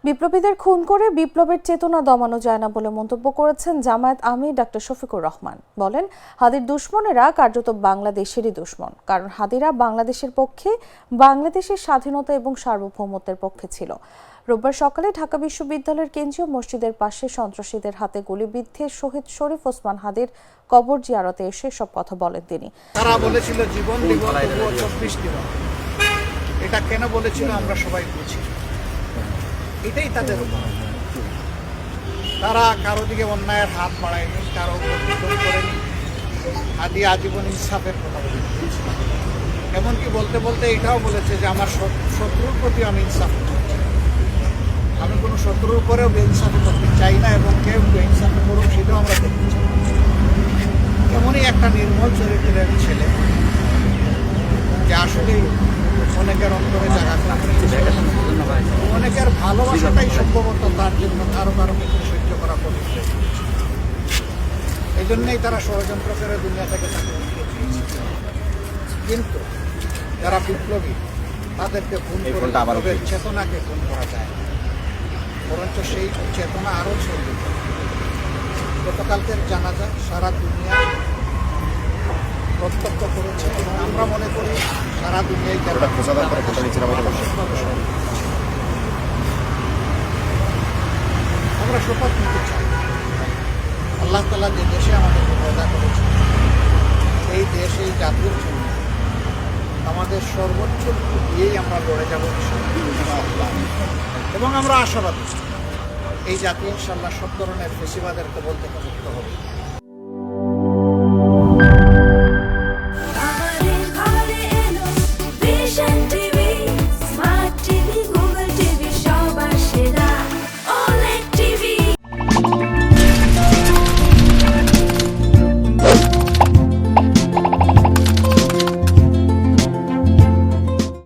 বিপ্লবীদের খুন করে বিপ্লবের চেতনা দমানো যায় না বলে মন্তব্য করেছেন জামায়াত আমির ডক্টর শফিকুর রহমান। বলেন, হাদির দুশমনেরা কার্যত বাংলাদেশেরই দুশমন, কারণ হাদিরা বাংলাদেশের পক্ষে, বাংলাদেশের স্বাধীনতা এবং সার্বভৌমত্বের পক্ষে ছিল। রোববার সকালে ঢাকা বিশ্ববিদ্যালয়ের কেন্দ্রীয় মসজিদের পাশে সন্ত্রাসীদের হাতে গুলিবিদ্ধে শহীদ শরীফ ওসমান হাদির কবর জিয়ারতে এসে সব কথা বলেন তিনি। তারা বলেছিল জীবন দিব, তবুও 24 দিব। এটা কেন বলেছিল আমরা সবাই বুঝি। এটাই তাদের উপর। তারা কারো দিকে অন্যায়ের হাত বাড়ায়নি, কারো উপর জুলুম করেনি। হাদি আজীবন ইনসাফের কথা বলেছে। এমনকি বলতে বলতে এটাও বলেছে যে আমার শত্রুর প্রতি আমি ইনসাফ করছি। আমি কোনো শত্রুর উপরেও বেইনসাফি করতে চাই না, এবং কেউ বেইনসাফি করুক সেটাও আমরা দেখতে চাই। এমনই একটা নির্মল চরিত্রের ছেলে, যে আসলে অনেকের অন্তরে জায়গা করে, অনেকের ভালোবাসাটাই সম্ভবত তার জন্য কারো কিছু সহ্য করা কঠিন। এই জন্যই তারা ষড়যন্ত্র করে দুনিয়া থেকে তাকে উঠিয়ে দিয়েছে। কিন্তু যারা বিপ্লবী, তাদেরকে খুন করে বিপ্লবের চেতনাকে খুন করা যায় না, বরঞ্চ সেই চেতনা আরও ছড়িয়ে যায়। গতকালকের জানাজা সারা দুনিয়া প্রত্যক্ষ করেছে, এবং আমরা মনে করি সারা দুনিয়ায় আমরা শপথ নিতে চাই, আল্লাহ তাআলা যে দেশে আমাদেরকে পয়দা করেছে, এই দেশ, এই জাতির জন্য আমাদের সর্বোচ্চ দিয়েই আমরা লড়ে যাব এবং আমরা আশাবাদী এই জাতি ইনশাআল্লাহ সব ধরনের ফেসিবাদের কবল থেকে মুক্ত হবে।